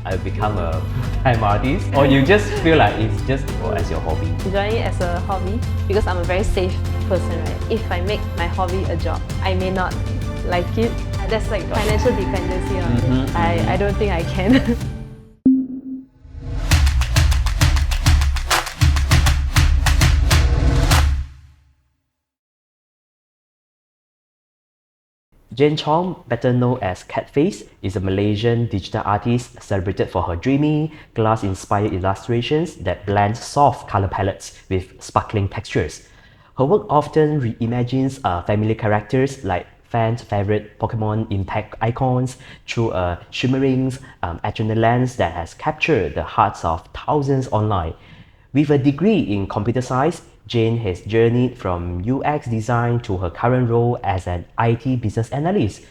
I become a full-time artist, or you just feel like it's just as your hobby? Enjoying it as a hobby because I'm a very safe person, right? If I make my hobby a job, I may not like it. That's like financial dependency on it. I don't think I can. Jane Chong, better known as Catface, is a Malaysian digital artist celebrated for her dreamy, glass-inspired illustrations that blend soft color palettes with sparkling textures. Her work often reimagines familiar characters like fans' favorite Pokemon impact icons through a shimmering, eternal lens that has captured the hearts of thousands online. With a degree in computer science, Jane has journeyed from UX design to her current role as an IT business analyst,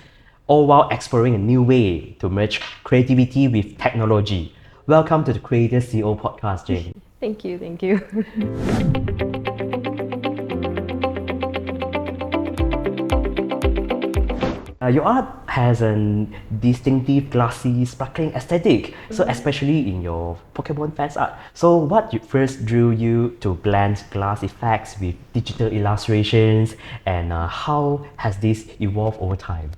all while exploring a new way to merge creativity with technology. Welcome to the Creator CEO podcast, Jane. Thank you, thank you. Your art has a distinctive, glassy, sparkling aesthetic, so especially in your Pokemon fans art. So what first drew you to blend glass effects with digital illustrations, and how has this evolved over time?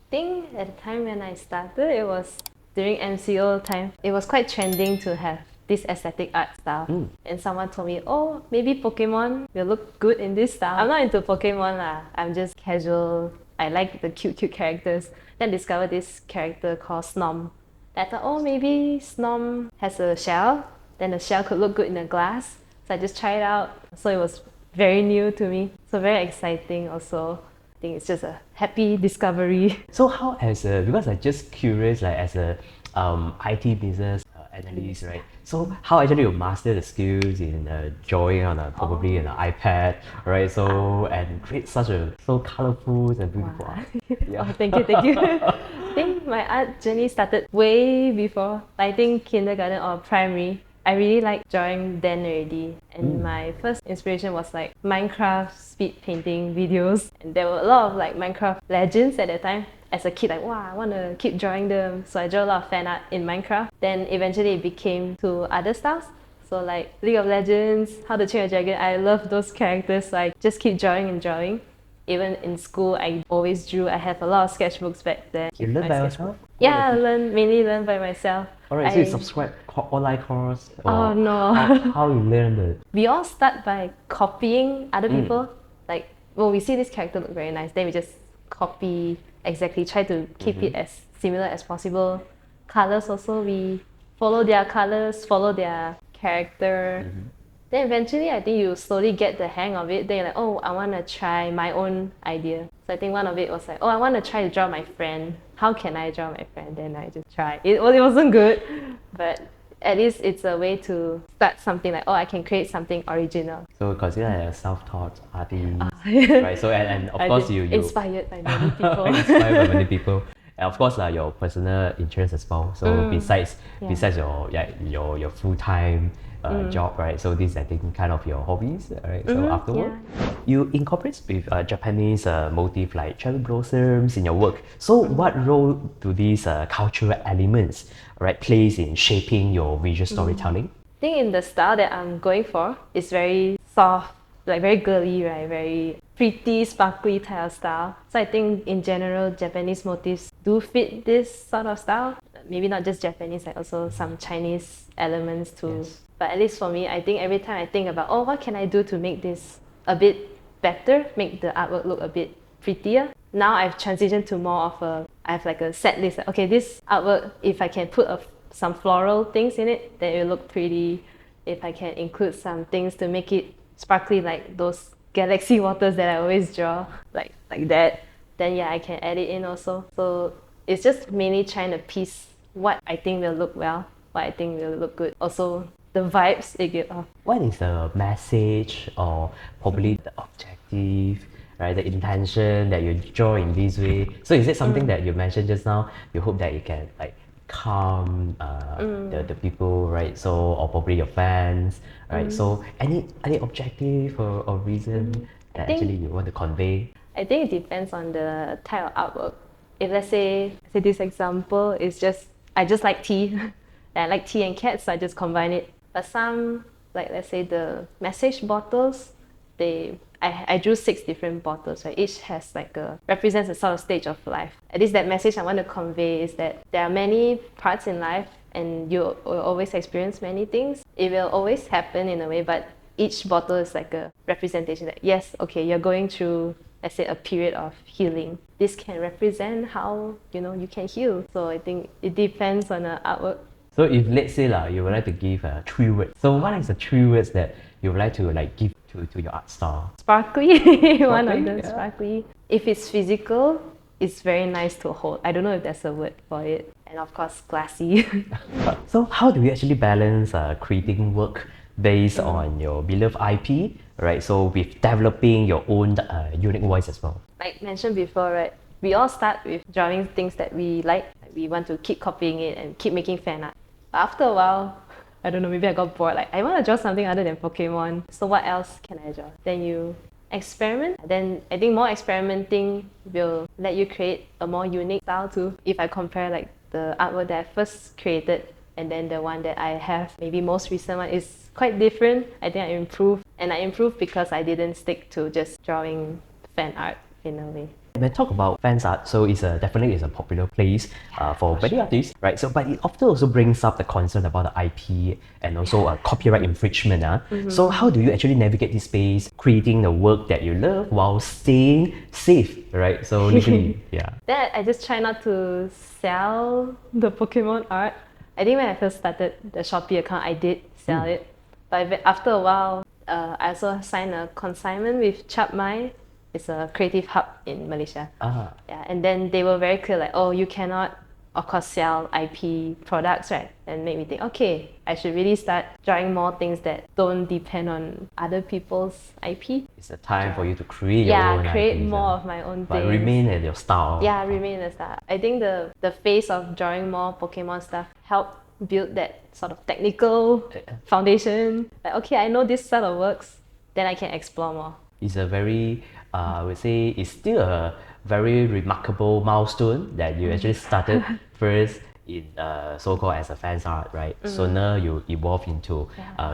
I think at the time when I started, it was during MCO time. It was quite trending to have this aesthetic art style. And someone told me, oh, maybe Pokemon will look good in this style. I'm not into Pokemon lah. I'm just casual. I like the cute characters. Then discovered this character called Snom. I thought, oh, maybe Snom has a shell. Then the shell could look good in a glass. So I just tried it out. So it was very new to me. So very exciting also. I think it's just a happy discovery. So how because I'm just curious, like as a IT business analyst, right? So how actually you master the skills in drawing on probably an iPad, right? So and create such so colorful and beautiful art. Oh, thank you, thank you. I think my art journey started way before. I think kindergarten or primary. I really liked drawing then already. And my first inspiration was like Minecraft speed painting videos. And there were a lot of like Minecraft legends at that time. As a kid, like, wow, I want to keep drawing them. So I drew a lot of fan art in Minecraft. Then eventually it became to other styles. So like League of Legends, How to Train Your Dragon. I love those characters. So I just keep drawing and drawing. Even in school, I always drew. I have a lot of sketchbooks back then. You learn by yourself? Yeah, mainly learn by myself. Alright, so you subscribe online course? Oh no. How you learn the... We all start by copying other people. Like, well, we see this character look very nice, then we just copy exactly, try to keep it as similar as possible. Colors also, we follow their colors, follow their character. Then eventually, I think you slowly get the hang of it. Then you're like, oh, I want to try my own idea. So I think one of it was like, oh, I want to try to draw my friend. How can I draw my friend? Then I just tried. It wasn't good, but at least it's a way to start something like, oh, I can create something original. So consider a self-taught artist, right? So and of course you inspired by many people. Inspired by many people. And of course your personal interests as well. So besides your full-time job, right? So this I think kind of your hobbies, right? So afterward, you incorporate with Japanese motif like cherry blossoms in your work. So what role do these cultural elements, right, plays in shaping your visual storytelling? I think in the style that I'm going for, it's very soft, like very girly, right? Very pretty, sparkly type of style. So I think in general, Japanese motifs do fit this sort of style. Maybe not just Japanese, like also some Chinese elements too. Yes. But at least for me, I think every time I think about, oh, what can I do to make this a bit better, make the artwork look a bit prettier? Now I've transitioned to more of I have like a set list. Like, okay, this artwork, if I can put some floral things in it, then it will look pretty. If I can include some things to make it sparkly, like those galaxy waters that I always draw, like that, then yeah, I can add it in also. So it's just mainly trying to piece what I think will look well, what I think will look good. Also, the vibes it gives off. What is the message or probably the objective, right? The intention that you draw in this way. So is it something that you mentioned just now? You hope that it can like calm the people, right? So or probably your fans, right? So any objective or reason that actually you want to convey? I think it depends on the type of artwork. If let's say this example is just I just like tea, I like tea and cats, so I just combine it. But some, like let's say the message bottles, I drew 6 different bottles, right? Each has like represents a sort of stage of life. At least that message I want to convey is that there are many parts in life and you will always experience many things. It will always happen in a way, but each bottle is like a representation that yes, okay, you're going through, let's say, a period of healing. This can represent how, you can heal. So I think it depends on the artwork. So if let's say you would like to give 3 words. So what is the 3 words that you would like to give to your art style? Sparkly, one of them, yeah. sparkly. If it's physical, it's very nice to hold. I don't know if there's a word for it. And of course, classy. So how do you actually balance creating work based on your beloved IP, right? So with developing your own unique voice as well. Like mentioned before, right? We all start with drawing things that we like. We want to keep copying it and keep making fan art. But after a while, I don't know, maybe I got bored. Like, I want to draw something other than Pokemon. So what else can I draw? Then you experiment. Then I think more experimenting will let you create a more unique style too. If I compare like the artwork that I first created and then the one that I have, maybe most recent one, is quite different. I think I improved. And I improved because I didn't stick to just drawing fan art in a way. When I talk about fans art, so it's definitely a popular place for many artists, right? So, but it often also brings up the concern about the IP and also copyright infringement. So, how do you actually navigate this space, creating the work that you love while staying safe, right? So, legally, yeah. Then I just try not to sell the Pokemon art. I think when I first started the Shopee account, I did sell it. But after a while, I also signed a consignment with Chapmai. It's a creative hub in Malaysia. Yeah, and then they were very clear, like, oh, you cannot, of course, sell IP products, right? And made me think, okay, I should really start drawing more things that don't depend on other people's IP. It's a time for you to create your own create IPs, more of my own but things. remain in your style. Yeah, remain in the style. I think the phase of drawing more Pokemon stuff helped build that sort of technical foundation. Like, okay, I know this sort of works, then I can explore more. It's a very, I would say, it's still a very remarkable milestone that you actually started first in so-called as a fans art, right? So now you evolve into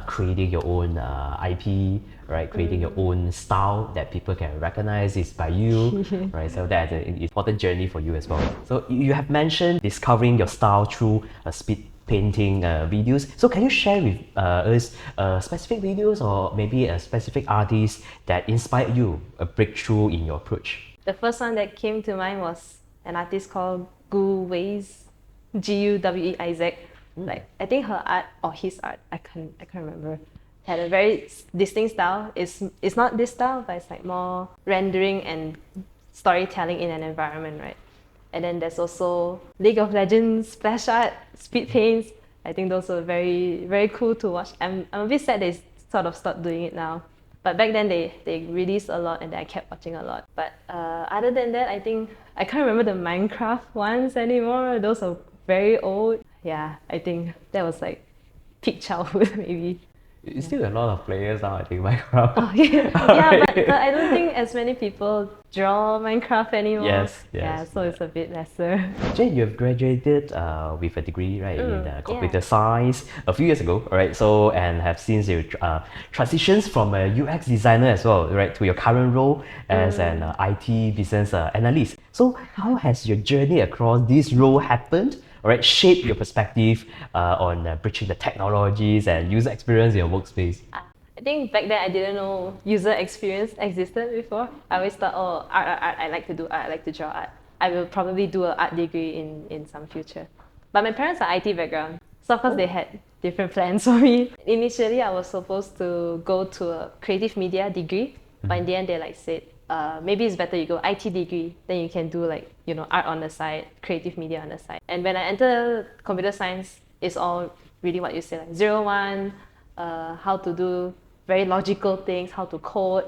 creating your own IP, right? Creating your own style that people can recognize is by you, right? So that's an important journey for you as well. So you have mentioned discovering your style through speed painting videos. So can you share with us specific videos or maybe a specific artist that inspired you, a breakthrough in your approach? The first one that came to mind was an artist called Gu Wei's, Guweiz. Like, I think her art or his art, I can't remember, had a very distinct style. It's not this style, but it's like more rendering and storytelling in an environment, right? And then there's also League of Legends splash art, speed paints. I think those are very, very cool to watch. I'm a bit sad they sort of stopped doing it now. But back then they released a lot and I kept watching a lot. But other than that, I think I can't remember the Minecraft ones anymore. Those are very old. Yeah, I think that was like peak childhood maybe. It's still a lot of players now, I think, Minecraft. Oh, yeah, yeah, but I don't think as many people draw Minecraft anymore. Yes, Yeah, so it's a bit lesser. Jane, you have graduated with a degree, right, in computer science a few years ago, right? So, and have since you transitions from a UX designer as well, right, to your current role as an IT business analyst. So, how has your journey across this role happened? Right, shape your perspective on bridging the technologies and user experience in your workspace? I think back then I didn't know user experience existed before. I always thought, oh, art, I like to do art, I like to draw art. I will probably do an art degree in some future. But my parents are IT background, so of course they had different plans for me. Initially, I was supposed to go to a creative media degree, but in the end they said, maybe it's better you go IT degree, then you can do art on the side, creative media on the side. And when I entered computer science, it's all really what you say, like 0-1, how to do very logical things, how to code,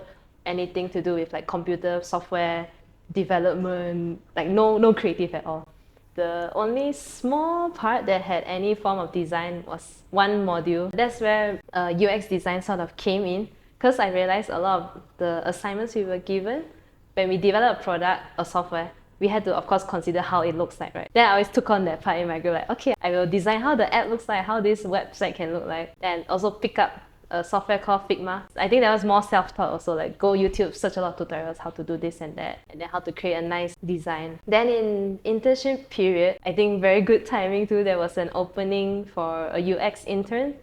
anything to do with computer software development, no creative at all. The only small part that had any form of design was one module. That's where UX design sort of came in. Because I realized a lot of the assignments we were given, when we develop a product or software, we had to, of course, consider how it looks like, right? Then I always took on that part in my group, like, okay, I will design how the app looks like, how this website can look like, and also pick up a software called Figma. I think that was more self-taught also, like go YouTube, search a lot of tutorials, how to do this and that, and then how to create a nice design. Then in internship period, I think very good timing too, there was an opening for a UX intern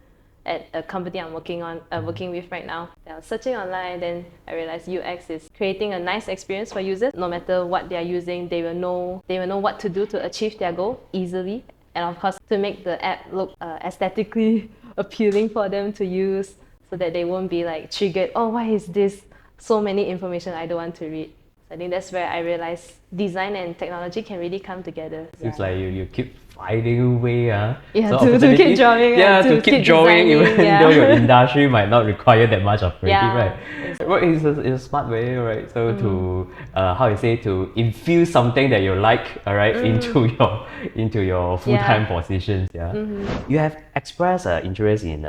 at a company I'm working with right now. I was searching online, then I realized UX is creating a nice experience for users. No matter what they are using, they will know what to do to achieve their goal easily. And of course, to make the app look aesthetically appealing for them to use, so that they won't be like triggered, oh, why is this so many information I don't want to read? So I think that's where I realized design and technology can really come together. Seems like you keep finding a way, Yeah, so to keep drawing. to keep drawing designing, even though your industry might not require that much of creative, Yeah, right? exactly. Well, it's a smart way, right? So to to infuse something that you like, all right, into your full-time positions, yeah. You have expressed interest in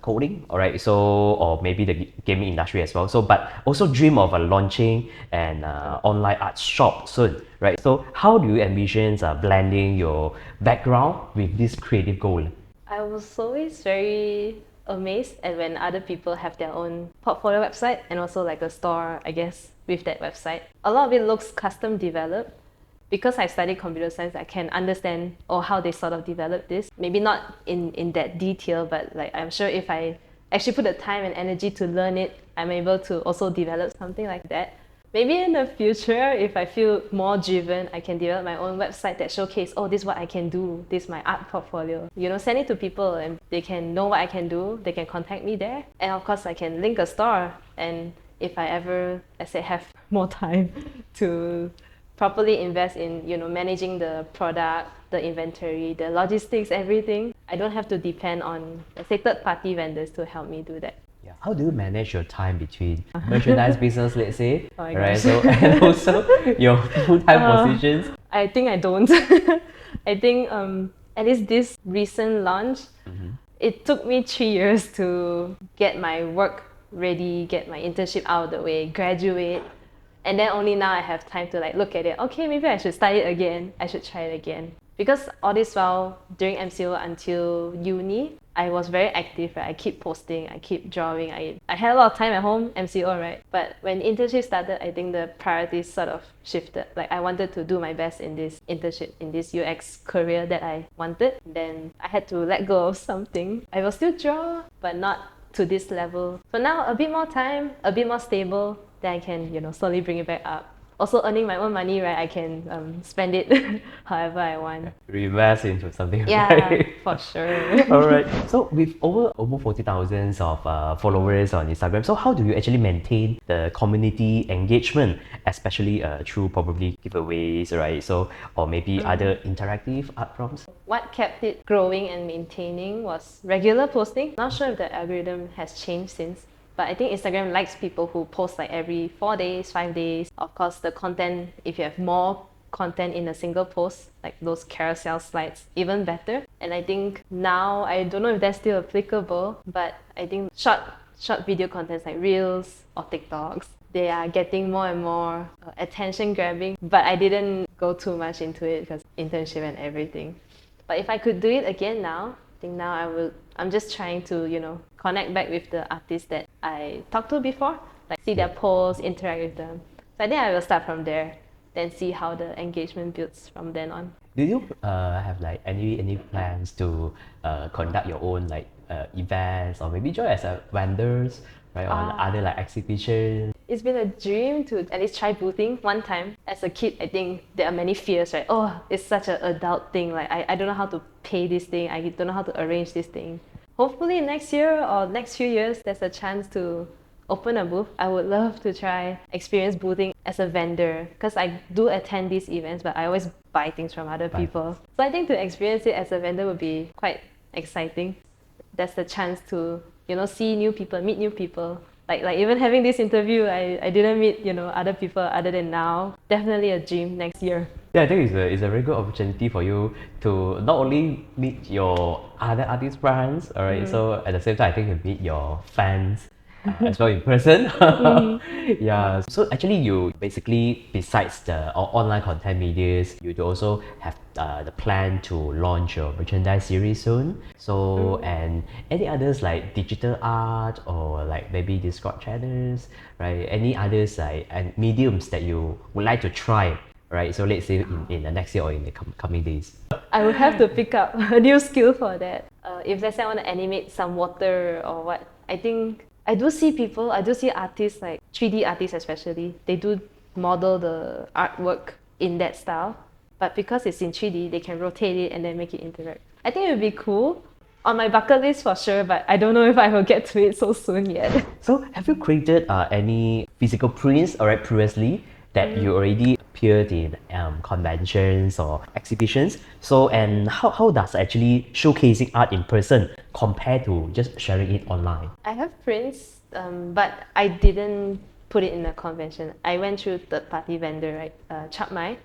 coding, all right? So or maybe the gaming industry as well. So but also dream of launching an online art shop soon, right? So how do you envision blending your background with this creative goal? I was always very amazed at when other people have their own portfolio website and also like a store, I guess, with that website. A lot of it looks custom developed. Because I studied computer science, I can understand how they sort of develop this. Maybe not in that detail, but like I'm sure if I actually put the time and energy to learn it, I'm able to also develop something like that. Maybe in the future, if I feel more driven, I can develop my own website that showcase, oh, this is what I can do, this is my art portfolio. You know, send it to people and they can know what I can do, they can contact me there. And of course, I can link a store. And if I ever, let's say, have more time to properly invest in, managing the product, the inventory, the logistics, everything, I don't have to depend on, let's say, third-party vendors to help me do that. Yeah. How do you manage your time between merchandise business, let's say, Oh my right? gosh. So and also your full-time positions. I think I don't. I think at least this recent launch, it took me 3 years to get my work ready, get my internship out of the way, graduate. And then only now I have time to like look at it. Okay, maybe I should study it again. I should try it again. Because all this while, during MCO until uni, I was very active, right? I keep posting, I keep drawing. I had a lot of time at home, MCO, right? But when internship started, I think the priorities sort of shifted. Like I wanted to do my best in this internship, in this UX career that I wanted. Then I had to let go of something. I will still draw, but not to this level. So now a bit more time, a bit more stable, then I can, slowly bring it back up. Also earning my own money, right? I can spend it however I want. Reinvest into something, Yeah, right? for sure. All right. So with over 40,000 of followers on Instagram, so how do you actually maintain the community engagement, especially through probably giveaways, right? So or maybe other interactive art prompts? What kept it growing and maintaining was regular posting. Not sure if the algorithm has changed since, but I think Instagram likes people who post like every 4 days, 5 days. Of course, the content, if you have more content in a single post, like those carousel slides, even better. And I think now, I don't know if that's still applicable, but I think short video contents like Reels or TikToks, they are getting more and more attention grabbing. But I didn't go too much into it because internship and everything. But if I could do it again now, I think now I'm just trying to, connect back with the artists that I talked to before, like see their posts, interact with them. So I think I will start from there, then see how the engagement builds from then on. Do you have like any plans to conduct your own like events or maybe join as a vendors, right, on other like exhibitions? It's been a dream to at least try boothing one time. As a kid, I think there are many fears, right? Oh, it's such an adult thing. Like I don't know how to pay this thing. I don't know how to arrange this thing. Hopefully next year or next few years, there's a chance to open a booth. I would love to try experience boothing as a vendor because I do attend these events, but I always buy things from other people. So I think to experience it as a vendor would be quite exciting. That's the chance to, see new people, meet new people. Like even having this interview, I didn't meet, other people other than now. Definitely a dream next year. Yeah, I think it's a very good opportunity for you to not only meet your other artist friends, alright, so at the same time I think you meet your fans as well in person. Yeah, so actually you basically, besides the online content medias, you do also have the plan to launch your merchandise series soon. So, and any others like digital art or like maybe Discord channels, right? Any others like and mediums that you would like to try, right? So let's say in the next year or in the coming days. I would have to pick up a new skill for that. If let's say I want to animate some water or what, I think I do see people, I do see artists like 3D artists especially, they do model the artwork in that style. But because it's in 3D, they can rotate it and then make it interact. I think it would be cool. On my bucket list for sure, but I don't know if I will get to it so soon yet. So have you created any physical prints alright previously that you already appeared in conventions or exhibitions? So and how does actually showcasing art in person compare to just sharing it online? I have prints, but I didn't put it in a convention. I went through third-party vendor, right, Chapmai.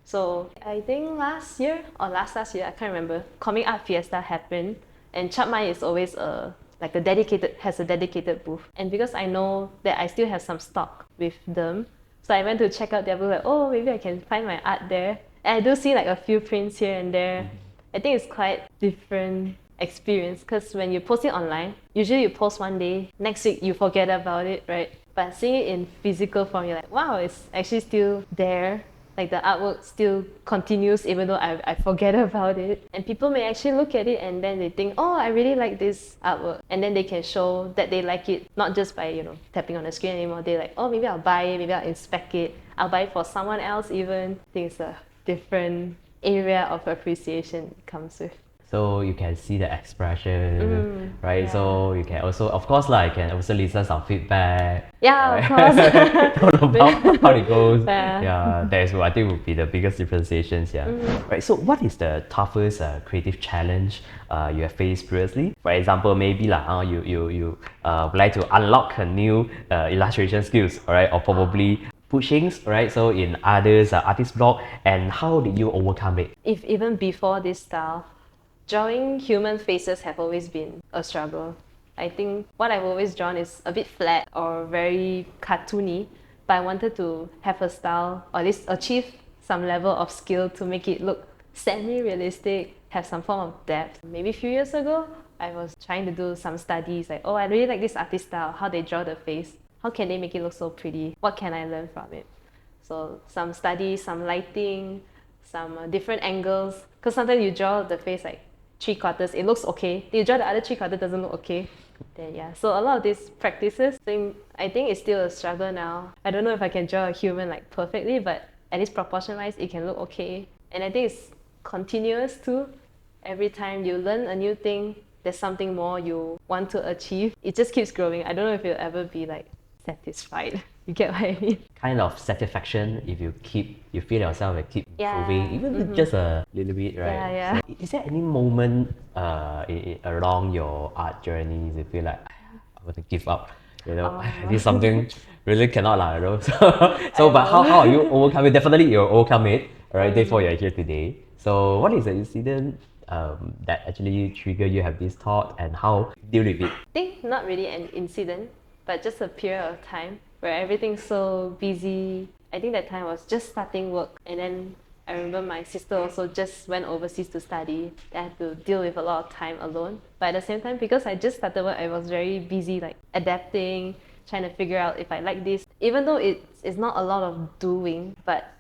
So I think last year or last year, I can't remember, Comic Art Fiesta happened, and Chapmai is always has a dedicated booth. And because I know that I still have some stock with them, so I went to check out their booth, like, oh, maybe I can find my art there. And I do see like a few prints here and there. I think it's quite different experience because when you post it online, usually you post one day, next week you forget about it, right? But seeing it in physical form, you're like, wow, it's actually still there. Like the artwork still continues even though I forget about it. And people may actually look at it and then they think, oh, I really like this artwork. And then they can show that they like it, not just by, tapping on the screen anymore. They're like, oh, maybe I'll buy it, maybe I'll inspect it. I'll buy it for someone else even. I think it's a different area of appreciation it comes with. So you can see the expression, right? Yeah. So you can also, of course, like, can also listen some feedback. Yeah, right? of course. About how it goes. Yeah. Yeah, that is what I think would be the biggest differentiations. Yeah. Right. So what is the toughest creative challenge you have faced previously? For example, maybe like you would like to unlock a new illustration skills, all right, or probably pushings, right? So in others artist blog, and how did you overcome it? If even before this style, drawing human faces have always been a struggle. I think what I've always drawn is a bit flat or very cartoony, but I wanted to have a style or at least achieve some level of skill to make it look semi-realistic, have some form of depth. Maybe a few years ago, I was trying to do some studies like, oh, I really like this artist style, how they draw the face. How can they make it look so pretty? What can I learn from it? So some studies, some lighting, some different angles. Because sometimes you draw the face like 3/4, it looks okay. You draw the other 3/4, doesn't look okay. Then yeah, so a lot of these practices, I think it's still a struggle now. I don't know if I can draw a human like perfectly, but at least proportion-wise, it can look okay. And I think it's continuous too. Every time you learn a new thing, there's something more you want to achieve. It just keeps growing. I don't know if you'll ever be like satisfied. You get what I mean? Kind of satisfaction if you feel yourself and keep Yeah. improving, even if just a little bit, right? Yeah, yeah. So is there any moment along your art journey you feel like I want to give up? This is something really cannot lah, but how you overcome it? Definitely you'll overcome it, right? Therefore you're here today. So what is the incident that actually trigger you have this thought and how you deal with it? I think not really an incident, but just a period of time where everything's so busy. I think that time I was just starting work, and then I remember my sister also just went overseas to study. I had to deal with a lot of time alone. But at the same time, because I just started work, I was very busy like adapting, trying to figure out if I like this. Even though it's not a lot of doing, but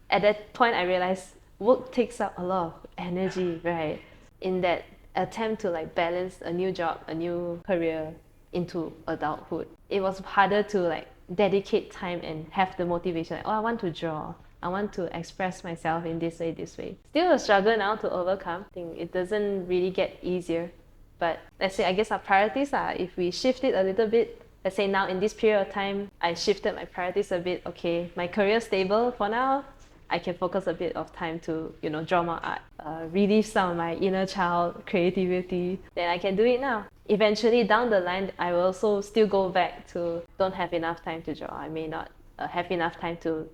at that point I realized work takes up a lot of energy, right? In that attempt to like balance a new job, a new career into adulthood, it was harder to like dedicate time and have the motivation like, oh, I want to draw, I want to express myself in this way. Still a struggle now to overcome. I think it doesn't really get easier, but let's say I guess our priorities are, if we shift it a little bit, let's say now in this period of time I shifted my priorities a bit. Okay, my career stable for now, I can focus a bit of time to draw more art, relieve some of my inner child creativity, then I can do it now. Eventually down the line, I will also still go back to don't have enough time to draw. I may not have enough time to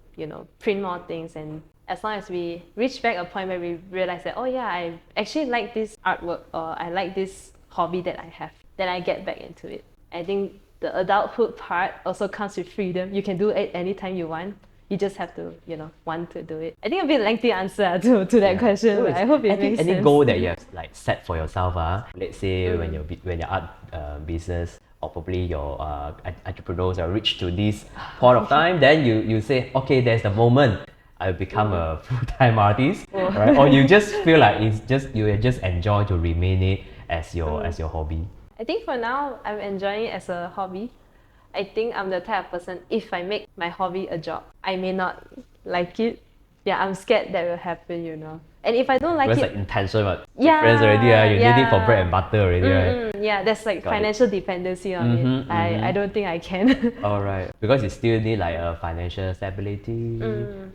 print more things, and as long as we reach back a point where we realize that, oh yeah, I actually like this artwork or I like this hobby that I have, then I get back into it. I think the adulthood part also comes with freedom. You can do it anytime you want. You just have to, want to do it. I think a bit lengthy answer to that question, So but I hope it makes sense. any goal that you have like set for yourself, let's say when your art business or probably your entrepreneurs are reached to this point of time, then you say, okay, there's the moment I'll become a full-time artist, right? Or you just feel like you just enjoy to remain it as your hobby. I think for now, I'm enjoying it as a hobby. I think I'm the type of person, if I make my hobby a job, I may not like it. Yeah, I'm scared that will happen, And if I don't like Because it, like intention, but Yeah, difference already, you need it for yeah. bread and butter already, right? yeah, there's like Got it. financial dependency on it. I don't think I can. Alright, because you still need like a financial stability,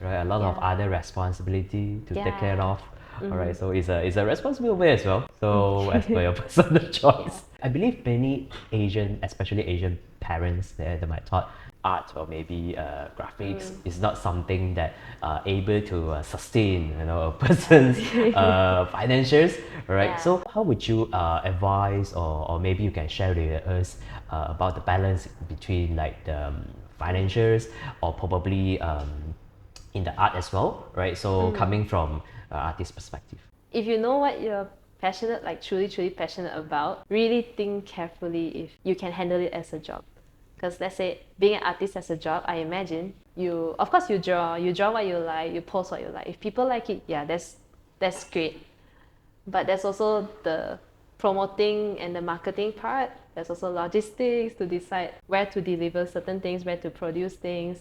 right? A lot of Yeah. other responsibility to take care Yeah. of. Alright, so it's a responsible way as well. So as per your personal choice. I believe many Asian, especially Asian parents, they might thought art or maybe graphics is not something that able to sustain a person's financials, right? Yeah. So how would you advise or maybe you can share with us about the balance between like the financials or probably in the art as well, right? So coming from artist perspective. If you know what you're passionate, like truly passionate about, really think carefully if you can handle it as a job. Because let's say being an artist as a job, I imagine of course you draw what you like, you post what you like. If people like it, yeah, that's great. But there's also the promoting and the marketing part. There's also logistics to decide where to deliver certain things, where to produce things.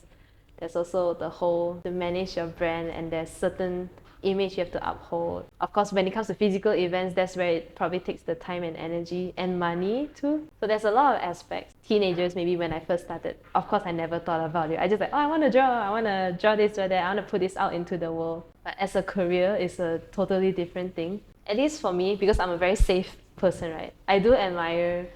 There's also the whole to manage your brand, and there's certain image you have to uphold. Of course, when it comes to physical events, that's where it probably takes the time and energy and money too. So there's a lot of aspects. Teenagers, maybe when I first started, of course I never thought about it. I just like, I want to draw this, draw that, I want to put this out into the world. But as a career, it's a totally different thing. At least for me, because I'm a very safe person, right? I do admire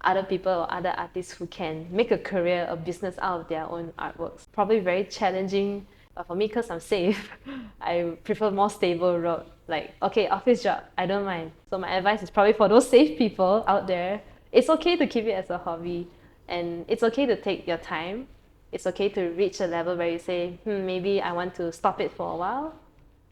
other people or other artists who can make a career, a business out of their own artworks. Probably very challenging, but for me, because I'm safe, I prefer more stable road. Like, okay, office job, I don't mind. So my advice is probably for those safe people out there, it's okay to keep it as a hobby, and it's okay to take your time. It's okay to reach a level where you say, maybe I want to stop it for a while,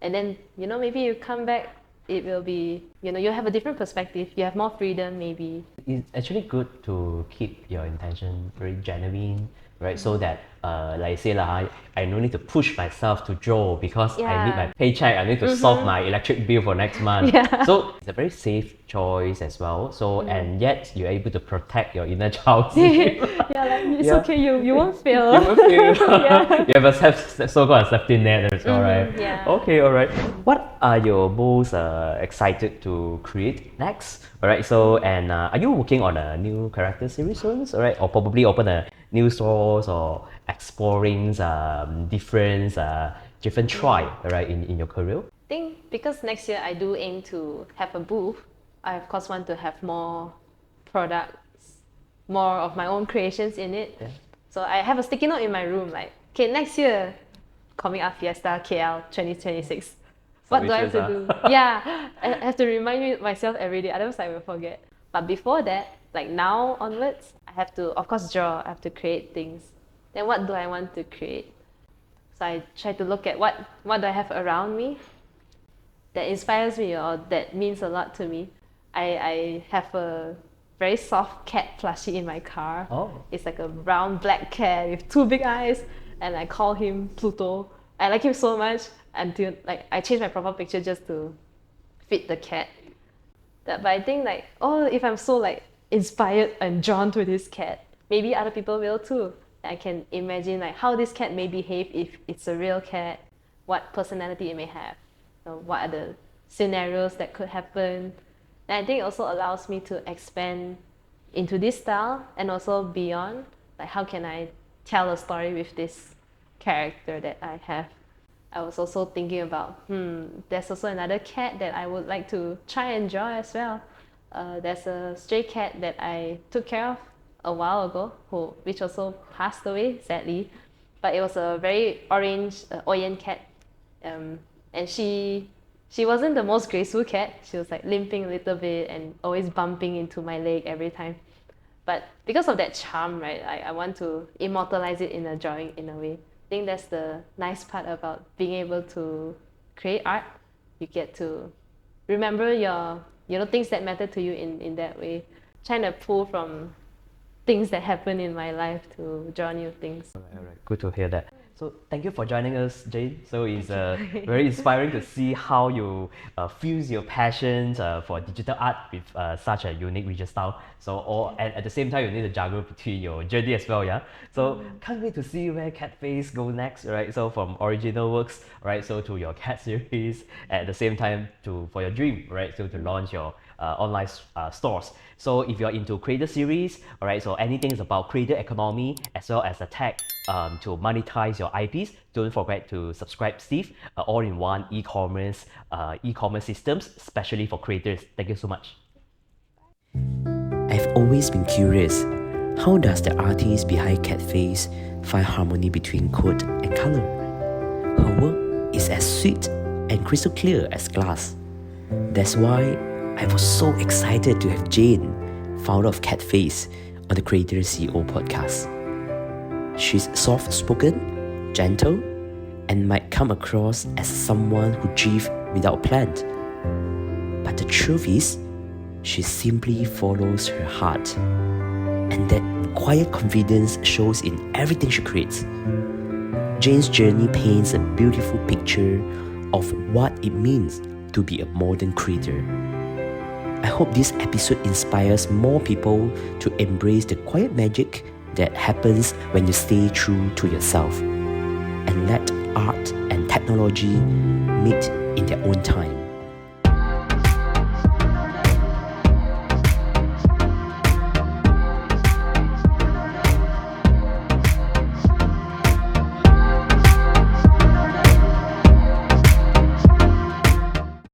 and then maybe you come back, it will be, you'll have a different perspective, you have more freedom maybe. It's actually good to keep your intention very genuine, right? So that like say I no need to push myself to draw because I need my paycheck, I need to solve my electric bill for next month. Yeah. So it's a very safe choice as well. So and yet you're able to protect your inner child. It's okay, you won't fail. You will feel you have a so-called safety net as well, right? Yeah. Okay, alright. What are you most excited to create next? Alright, so and are you working on a new character series soon? Alright, or probably open a new stores or exploring different try, right, in your career? I think because next year I do aim to have a booth, I of course want to have more products, more of my own creations in it. Yeah. So I have a sticky note in my room like, okay, next year, Comic Art Fiesta KL 2026. What do I have to do? Yeah, I have to remind myself every day, otherwise I will forget. But before that, like now onwards, I have to, of course, draw, I have to create things. Then what do I want to create? So I try to look at what do I have around me that inspires me or that means a lot to me. I have a very soft cat plushie in my car. Oh. It's like a brown black cat with two big eyes, and I call him Pluto. I like him so much until like I changed my profile picture just to fit the cat. But I think like, if I'm so like inspired and drawn to this cat, maybe other people will too. I can imagine like how this cat may behave if it's a real cat, what personality it may have, what are the scenarios that could happen. And I think it also allows me to expand into this style and also beyond. Like how can I tell a story with this character that I have? I was also thinking about, there's also another cat that I would like to try and draw as well. There's a stray cat that I took care of a while ago, which also passed away, sadly. But it was a very orange Oyen cat. And she wasn't the most graceful cat. She was like limping a little bit and always bumping into my leg every time. But because of that charm, right, I want to immortalize it in a drawing in a way. I think that's the nice part about being able to create art. You get to remember your, things that matter to you in that way. Trying to pull from things that happen in my life to draw new things. Alright, good to hear that. So thank you for joining us, Jane. So it's very inspiring to see how you fuse your passions for digital art with such a unique visual style. And at the same time, you need to juggle between your journey as well, yeah. So can't wait to see where Catface go next, right? So from original works, right? So to your cat series, at the same time for your dream, right? So to launch your online stores. So if you're into creator series, all right, so anything is about creator economy as well as a tech to monetize your IPs, don't forget to subscribe Steve, all-in-one e-commerce systems, especially for creators. Thank you so much. I've always been curious, how does the artist behind Catface find harmony between code and color? Her work is as sweet and crystal clear as glass. That's why I was so excited to have Jane, founder of Catface, on the Creator CEO podcast. She's soft-spoken, gentle, and might come across as someone who drives without a plan. But the truth is, she simply follows her heart. And that quiet confidence shows in everything she creates. Jane's journey paints a beautiful picture of what it means to be a modern creator. I hope this episode inspires more people to embrace the quiet magic that happens when you stay true to yourself and let art and technology meet in their own time.